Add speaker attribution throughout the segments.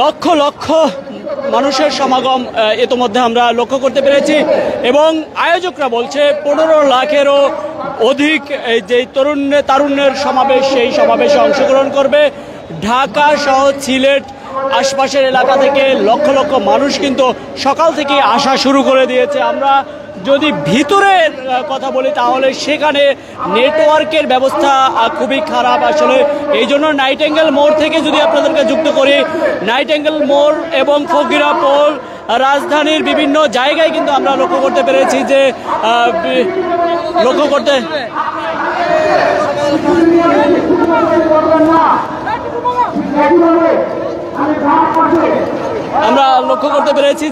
Speaker 1: লক্ষ লক্ষ মানুষের সমাগম ইতোমধ্যে আমরা লক্ষ্য করতে পেরেছি এবং আয়োজকরা বলছে 15 লাখেরও অধিক যে তারুণ্যের সমাবেশ, সেই সমাবেশে অংশগ্রহণ করবে। ঢাকা সহ সিলেট আশপাশের এলাকা থেকে লক্ষ লক্ষ মানুষ কিন্তু সকাল থেকে আসা শুরু করে দিয়েছে। আমরা যদি ভিতরের কথা বলি তাহলে সেখানে নেটওয়ার্কের ব্যবস্থা খুবই খারাপ আসলে। এই জন্য নাইটেঙ্গেল মোড় থেকে যদি আপনাদেরকে যুক্ত করি, নাইটেঙ্গেল মোড় এবং ফকিরা পোল রাজধানীর বিভিন্ন জায়গায় কিন্তু আমরা লক্ষ্য করতে পেরেছি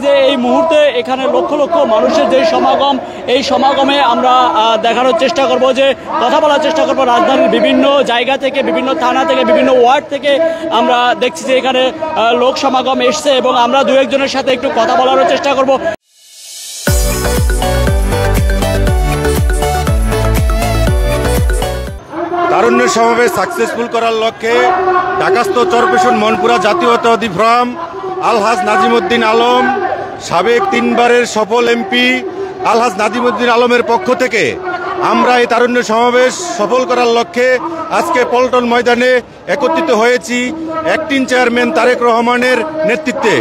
Speaker 1: যে এই মুহূর্তে এখানে লক্ষ লক্ষ মানুষের যে সমাগম, এই সমাগমে আমরা দেখানোর চেষ্টা করব, যে কথা বলার চেষ্টা করব রাজধানীর বিভিন্ন জায়গা থেকে, বিভিন্ন থানা থেকে, বিভিন্ন ওয়ার্ড থেকে আমরা দেখছি যে এখানে লোক সমাগম এসছে এবং আমরা দু একজনের সাথে একটু কথা বলারও চেষ্টা করব।
Speaker 2: তারুণ্যের সমাবেশ সাকসেসফুল করার লক্ষ্যে ঢাকাস্থ চরপেশন মনপুরা জাতীয়তাবাদী ফোরাম আলহাজ নাজিমউদ্দিন আলম, সাবেক 3 বারের সফল এমপি আলহাজ নাজিমউদ্দিন আলমের পক্ষ থেকে আমরা এই তারুণ্য সমাবেশ সফল করার লক্ষ্যে আজকে পল্টন ময়দানে একত্রিত হয়েছি অ্যাক্টিং চেয়ারম্যান তারেক রহমানের নেতৃত্বে।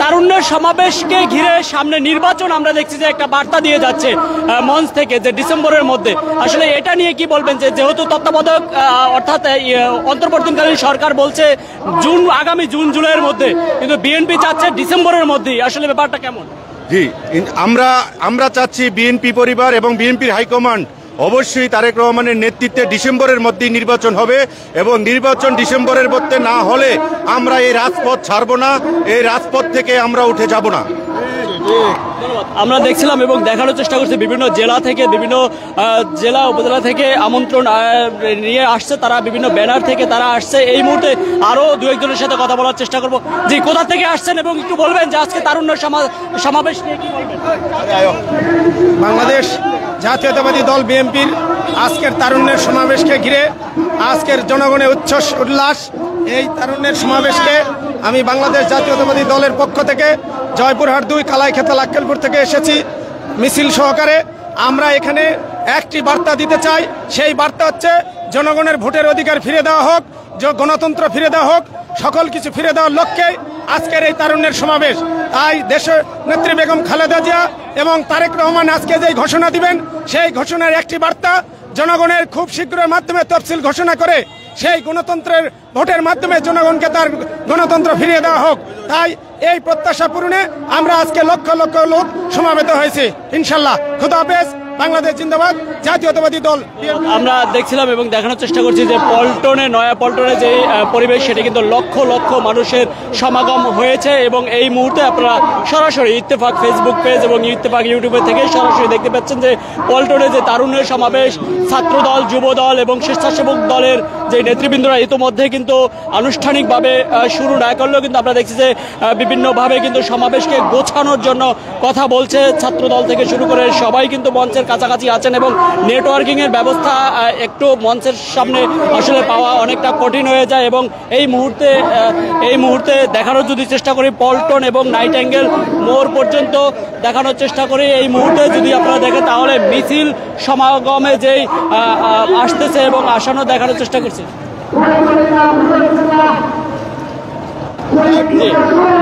Speaker 1: তারুণ্যের সমাবেশকে ঘিরে সামনে নির্বাচন, আমরা দেখছি যে একটা বার্তা দিয়ে যাচ্ছে মঞ্চ থেকে যে ডিসেম্বরের মধ্যে। আসলে এটা নিয়ে কি বলবেন, যে যেহেতু তত্ত্বাবধায়ক অর্থাৎ অন্তর্বর্তীকালীন সরকার বলছে আগামী জুন জুলাইয়ের মধ্যে, কিন্তু বিএনপি চাচ্ছে ডিসেম্বরের মধ্যেই, আসলে ব্যাপারটা কেমন?
Speaker 2: জি, আমরা চাচ্ছি বিএনপি পরিবার এবং বিএনপির হাইকমান্ড অবশ্যই তারেক রহমানের নেতৃত্বে ডিসেম্বরের মধ্যেই নির্বাচন হবে এবং নির্বাচন ডিসেম্বরের মধ্যে না হলে আমরা এই রাজপথ ছাড়ব না, এই রাজপথ থেকে আমরা উঠে যাব না।
Speaker 1: আমরা দেখছিলাম এবং দেখানোর চেষ্টা করছি বিভিন্ন জেলা থেকে, বিভিন্ন জেলা উপজেলা থেকে আমন্ত্রণ নিয়ে আসছে তারা, বিভিন্ন ব্যানার থেকে তারা আসছে। এই মুহূর্তে আরো দু একজনের সাথে কথা বলার চেষ্টা করব। জি, কোথা থেকে আসছেন এবং একটু বলবেন যে আজকে তারুণ্য সমাবেশ নিয়ে কি বলবেন?
Speaker 3: বাংলাদেশ জাতীয়তাবাদী দল বিএনপির আজকের তারুণ্যের সমাবেশকে ঘিরে আজকের জনগণের উচ্ছ্বাস উল্লাস। এই তারুণ্যের সমাবেশকে আমি বাংলাদেশ জাতীয়তাবাদী দলের পক্ষ থেকে জয়পুরহাট 2 কালাইখেতা লাক্কেলপুর থেকে এসেছি মিছিল সহকারে। আমরা এখানে একটি বার্তা দিতে চাই, সেই বার্তা হচ্ছে জনগণের ভোটের অধিকার ফিরে দেওয়া হোক, গণতন্ত্র ফিরে দেওয়া হোক, সকল কিছু ফিরে দেওয়ার লক্ষ্যে আজকের এই তারুণ্যের সমাবেশ। তাই দেশের নেত্রী বেগম খালেদা জিয়া এবং তারেক রহমান আজকে যে ঘোষণা দিবেন, সেই ঘোষণার একটি বার্তা জনগণের খুব শীঘ্রের মাধ্যমে তফসিল ঘোষণা করে সেই গণতন্ত্রের ভোটের মাধ্যমে জনগণকে তার গণতন্ত্র ফিরিয়ে দেওয়া হোক। তাই এই প্রত্যাশা পূরণে আমরা আজকে লক্ষ লক্ষ লোক সমাবেত হয়েছি। ইনশাল্লাহ। খুদা হাফেজ। বাংলাদেশ জিন্দাবাদ। জাতীয়তাবাদী দল।
Speaker 1: আমরা দেখছিলাম এবং দেখানোর চেষ্টা করছি যে পল্টনে, নয়া পল্টনে যে পরিবেশ, সেটা কিন্তু লক্ষ লক্ষ মানুষের সমাগম হয়েছে এবং এই মুহূর্তে আপনারা সরাসরি ইত্তেফাক ফেসবুক পেজ এবং ইত্তেফাক ইউটিউবে থেকে সরাসরি দেখতে পাচ্ছেন যে পল্টনে যে তারুণ্যের সমাবেশ, ছাত্রদল, যুবদল এবং স্বেচ্ছাসেবক দলের যে নেতৃবৃন্দরা ইতোমধ্যে কিন্তু আনুষ্ঠানিকভাবে শুরু না করলেও কিন্তু আমরা দেখছি যে বিভিন্নভাবে কিন্তু সমাবেশকে গোছানোর জন্য কথা বলছে। ছাত্রদল থেকে শুরু করে সবাই কিন্তু মঞ্চের কাছাকাছি আছেন এবং নেটওয়ার্কিং এর ব্যবস্থা একটু মঞ্চের সামনে আসলে পাওয়া অনেকটা কঠিন হয়ে যায় এবং এই মুহূর্তে দেখানোর যদি চেষ্টা করি পল্টন এবং নাইটেঙ্গেল মোড় পর্যন্ত দেখানোর চেষ্টা করি। এই মুহূর্তে যদি আপনারা দেখেন তাহলে মিছিল সমাগমে যেই আসতেছে এবং আসানো দেখানোর চেষ্টা করছি।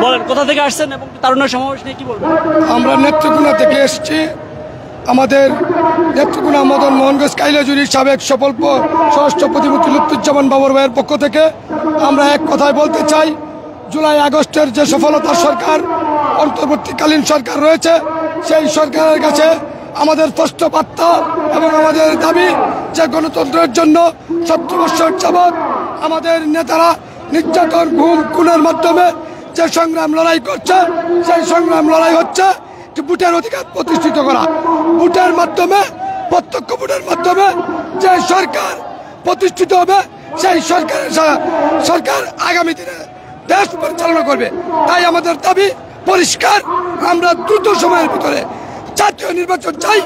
Speaker 1: বলেন কোথা থেকে আসছেন এবং তারুণ্য সমাবেশ নিয়ে কি বলবেন?
Speaker 4: আমরা নেত্রকোনা থেকে এসেছি। আমাদের নেত্রকোনা মদন মোহনগঞ্জ কাইলাজুরির সাবেক সফল স্বরাষ্ট্র প্রতিমন্ত্রী লুৎফুজ্জামান বাবর ভাইয়ের পক্ষ থেকে আমরা এক কথায় বলতে চাই, জুলাই আগস্টের যে সফলতার সরকার, অন্তর্বর্তীকালীন সরকার রয়েছে, সেই সরকারের কাছে আমাদের স্পষ্ট বার্তা এবং আমাদের দাবি যে গণতন্ত্রের জন্য 70 বছর যাবৎ আমাদের নেতারা নির্যাতন, গুম, খুনের মাধ্যমে যে সংগ্রাম লড়াই করছে, সেই সংগ্রাম লড়াই হচ্ছে ভোটের অধিকার প্রতিষ্ঠিত করা। ভোটের মাধ্যমে, প্রত্যক্ষ ভোটের মাধ্যমে যে সরকার প্রতিষ্ঠিত হবে, সেই সরকার আগামী দিনে দেশ পরিচালনা করবে। তাই আমাদের দাবি পরিষ্কার, আমরা দ্রুত সময়ের ভিতরে জাতীয় নির্বাচন চাই।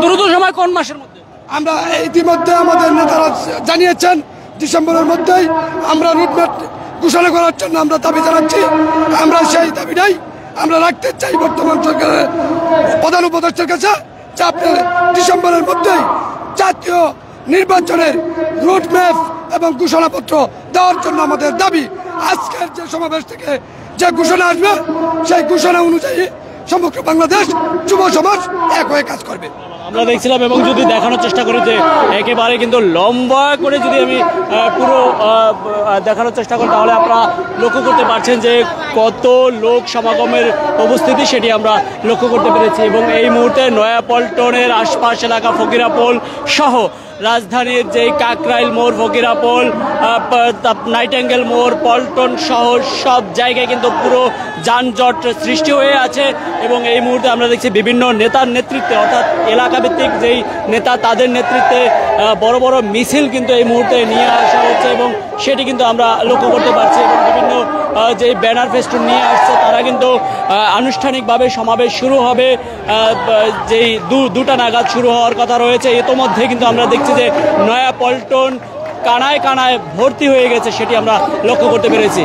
Speaker 1: দ্রুত সময় কোন মাসের মধ্যে?
Speaker 4: আমরা ইতিমধ্যে আমাদের নেতারা জানিয়েছেন ডিসেম্বরের মধ্যেই আমরা রুটম্যাপ ঘোষণা করার জন্য আমরা দাবি জানাচ্ছি। আমরা সেই দাবিটাই আমরা রাখতে চাই বর্তমান সরকারের প্রধান উপদেষ্টার কাছে, যে আপনি ডিসেম্বরের মধ্যেই জাতীয় নির্বাচনের রুটম্যাপ এবং ঘোষণাপত্র দেওয়ার জন্য আমাদের দাবি। আজকের যে সমাবেশ থেকে যে ঘোষণা আসবে সেই ঘোষণা অনুযায়ী সমগ্র বাংলাদেশ যুব সমাজ এক হয়ে কাজ করবে।
Speaker 1: আমরা দেখছিলাম এবং যদি দেখানোর চেষ্টা করি যে একেবারে কিন্তু লম্বা করে যদি আমি পুরো দেখানোর চেষ্টা করি তাহলে আপনারা লক্ষ্য করতে পারছেন যে কত লোক সমাগমের উপস্থিতি সেটি আমরা লক্ষ্য করতে পেরেছি। এবং এই মুহূর্তে নয়াপল্টনের আশপাশ এলাকা ফকিরাপোল সহ রাজধানীর যেই কাকরাইল মোড়, ফকিরাপোল, নাইটেঙ্গেল মোড়, পল্টন সহ সব জায়গায় কিন্তু পুরো যানজট সৃষ্টি হয়ে আছে। এবং এই মুহূর্তে আমরা দেখছি বিভিন্ন নেতার নেতৃত্বে, অর্থাৎ এলাকাভিত্তিক যেই নেতা তাদের নেতৃত্বে বড় বড় মিছিল কিন্তু এই মুহূর্তে নিয়ে আসা হচ্ছে এবং সেটি কিন্তু আমরা লক্ষ্য করতে পারছি। এবং বিভিন্ন যে ব্যানার ফেস্টুন নিয়ে আসছে তারা কিন্তু আনুষ্ঠানিকভাবে সমাবেশ শুরু হবে যেই 2টা নাগাদ শুরু হওয়ার কথা রয়েছে। ইতোমধ্যে কিন্তু আমরা দেখছি যে নয়াপল্টন কানায় কানায় ভর্তি হয়ে গেছে, সেটি আমরা লক্ষ্য করতে পেরেছি।